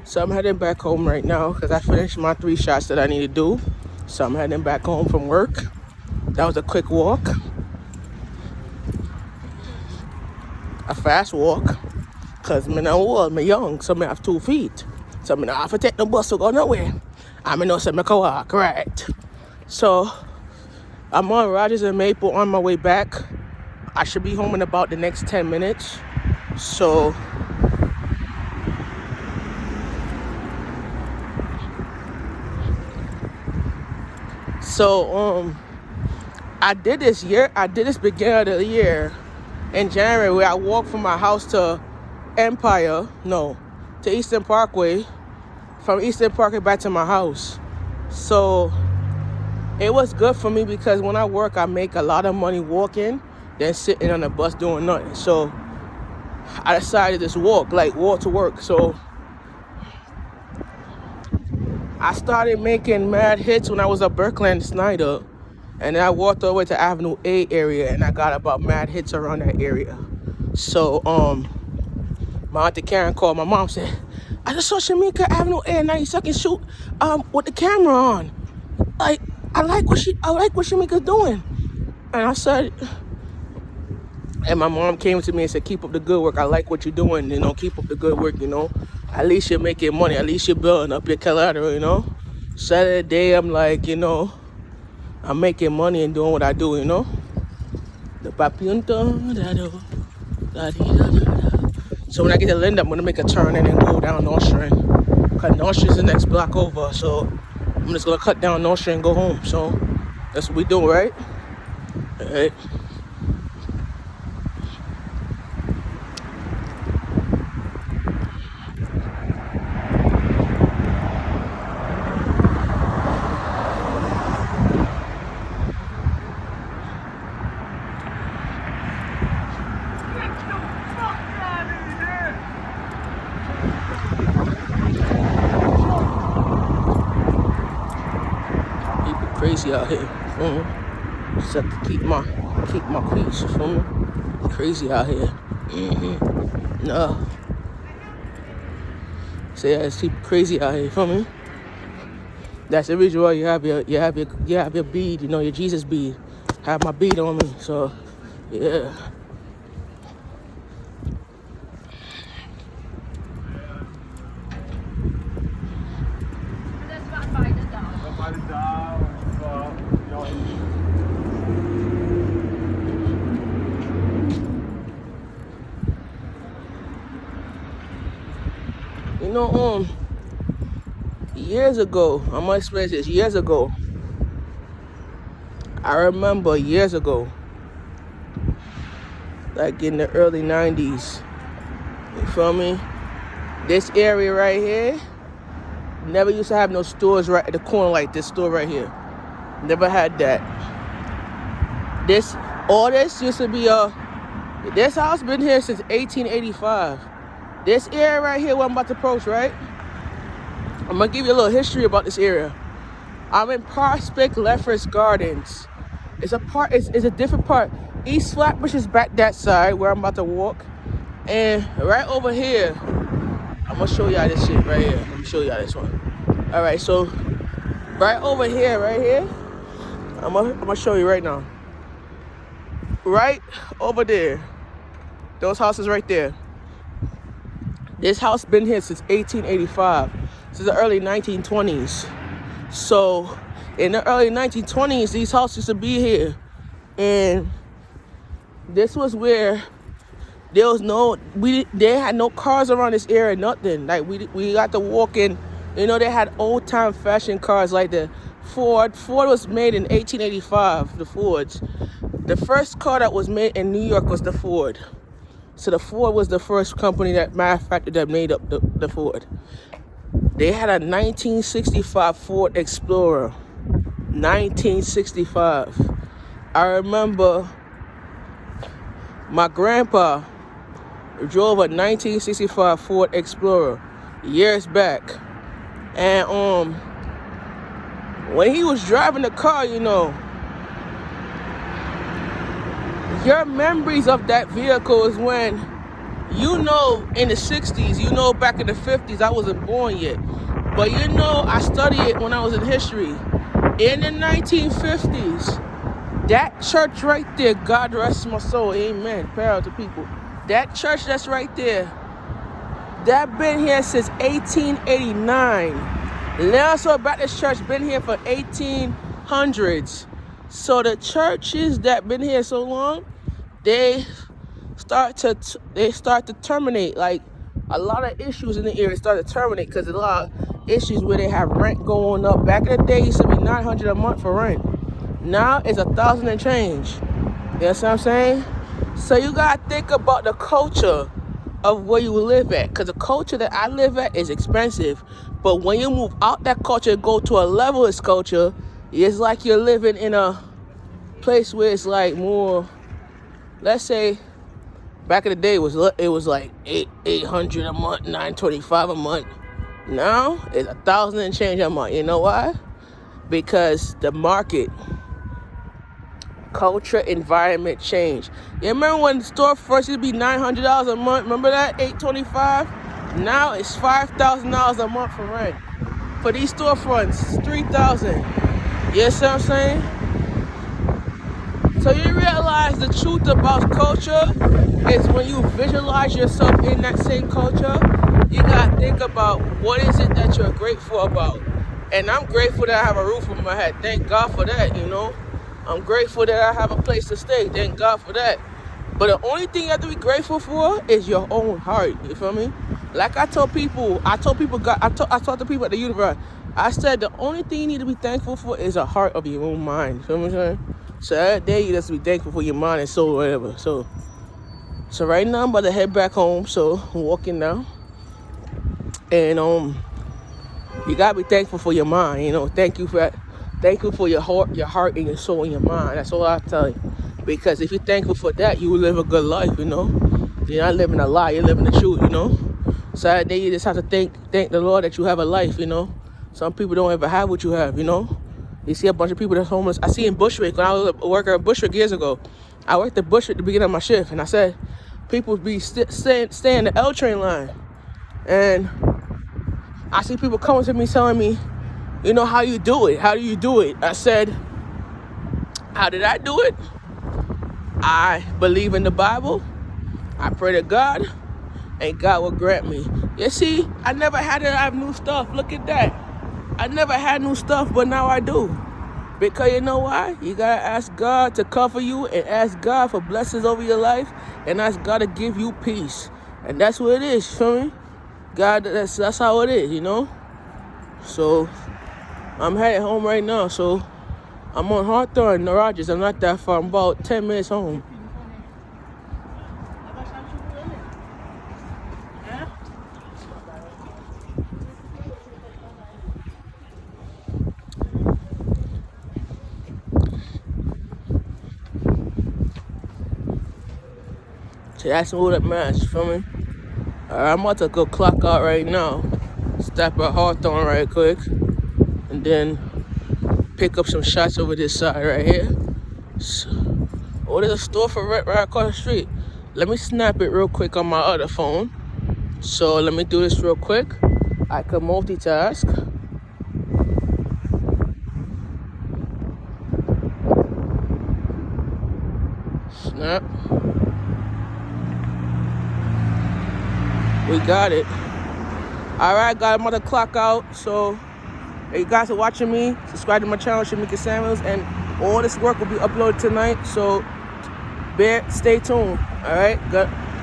So I'm heading back home right now because I finished my 3 shots that I need to do. So I'm heading back home from work. That was a quick walk, a fast walk, because I'm old, I'm young, so I have 2 feet. So I don't have to take the bus to go nowhere. I know so I can walk, right? So I'm on Rogers and Maple on my way back. I should be home in about the next 10 minutes. So I did this beginning of the year in January where I walked from my house to Eastern Parkway, from Eastern Parkway back to my house. So it was good for me because when I work, I make a lot of money walking than sitting on the bus doing nothing. So I decided to just walk to work. So I started making mad hits when I was at Berkeley and Snyder. And then I walked all the way to Avenue A area and I got about mad hits around that area. So my auntie Karen called my mom, said, I just saw Shamika Avenue A 92nd shoot with the camera on. Like, I like what Shamika's doing. And I said, and my mom came to me and said, keep up the good work. I like what you're doing, keep up the good work, At least you're making money. At least you're building up your collateral, Saturday, I'm like, I'm making money and doing what I do, you know? The papiunto, so when I get to Linda, I'm gonna make a turn and then go down Nostrand. Cause Nostrand's the next block over, so I'm just gonna cut down Nostrand and go home. So that's what we do, right? All right. People crazy out here. Just have to keep my peace. You feel me? Crazy out here. No. Say it's people crazy out here. You feel me? That's the reason why you have your bead. You know, your Jesus bead. Have my bead on me. So yeah. You know, years ago, I'm gonna explain this. Years ago, I remember years ago, like in the early 90s, you feel me? This area right here never used to have no stores right at the corner like this store right here. Never had that. All this used to be this house been here since 1885. This area right here, what I'm about to approach, right? I'm gonna give you a little history about this area. I'm in Prospect Lefferts Gardens. It's a different part. East Flatbush is back that side where I'm about to walk. And right over here, I'm gonna show y'all this shit right here. Let me show y'all this one. All right, so right over here, I'm gonna show you right now. Right over there, those houses right there. This house been here since 1885, since the early 1920s. So in the early 1920s, these houses used to be here, and this was where they had no cars around this area, nothing. Like we got to walk in. You know, they had old time fashion cars like the Ford. Ford was made in 1885. The Fords. The first car that was made in New York was the Ford. So the Ford was the first company that manufactured that made up the Ford. They had a 1965 Ford Explorer. 1965. I remember my grandpa drove a 1965 Ford Explorer years back. And when he was driving the car, you know, your memories of that vehicle is when, you know, in the 60s, you know, back in the 50s, I wasn't born yet. But you know, I studied it when I was in history. In the 1950s, that church right there, God rest my soul, amen, proud to people. That church that's right there, that been here since 1889. Lansdale Baptist Church been here for 1800s. So the churches that been here so long, they start to terminate. Like a lot of issues in the area start to terminate because a lot of issues where they have rent going up. Back in the day, it used to be $900 a month for rent. Now it's $1,000 and change. You know what I'm saying? So you gotta think about the culture of where you live at, because the culture that I live at is expensive. But when you move out that culture and go to a levelist culture, it's like you're living in a place where it's like more, let's say, back in the day it was like $800 a month, $925 a month. Now it's $1,000 and change a month. You know why? Because the market, culture, environment change. You remember when the store first used to be $900 a month? Remember that? $825? Now it's $5,000 a month for rent. For these storefronts, $3,000. You know what I'm saying? So you realize the truth about culture is when you visualize yourself in that same culture, you gotta think about what is it that you're grateful about. And I'm grateful that I have a roof over my head. Thank God for that, you know. I'm grateful that I have a place to stay. Thank God for that. But the only thing you have to be grateful for is your own heart. You feel me? Like I told people, I talked to people at the universe. I said the only thing you need to be thankful for is a heart of your own mind. You feel what I'm saying? So that day you just be thankful for your mind and soul, whatever. So right now I'm about to head back home. So I'm walking now, and you gotta be thankful for your mind. You know, thank you for that. Thank you for your heart, and your soul, and your mind. That's all I tell you. Because if you're thankful for that, you will live a good life. You know, you're not living a lie. You're living the truth. You know. So that day you just have to thank the Lord that you have a life. You know. Some people don't ever have what you have. You know. You see a bunch of people that's homeless. I see in Bushwick, when I was a worker at Bushwick years ago. I worked at Bushwick at the beginning of my shift, and I said people be stay in the L train line, and I see people coming to me telling me, you know, how you do it? How do you do it? I said, how did I do it? I believe in the Bible. I pray to God, and God will grant me. You see, I never had to have new stuff. Look at that. I never had new stuff, but now I do. Because you know why? You gotta ask God to cover you and ask God for blessings over your life and ask God to give you peace. And that's what it is, you feel me? God, that's how it is, you know? So I'm headed home right now. So I'm on Hawthorne, the Rogers. I'm not that far. I'm about 10 minutes home. So that's all that matters, you feel me? Alright, I'm about to go clock out right now. Stop at Hawthorne right quick. And then pick up some shots over this side right here. So, there's a store for right across the street. Let me snap it real quick on my other phone. So let me do this real quick. I can multitask. Snap. We got it. Alright, guys, I'm about to clock out. So if you guys are watching me, subscribe to my channel, Shamika Samuels, and all this work will be uploaded tonight. So stay tuned. Alright?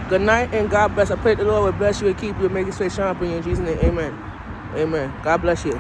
Good night and God bless. I pray the Lord will bless you and keep you and make his face shine upon you in Jesus' name. Amen. Amen. God bless you.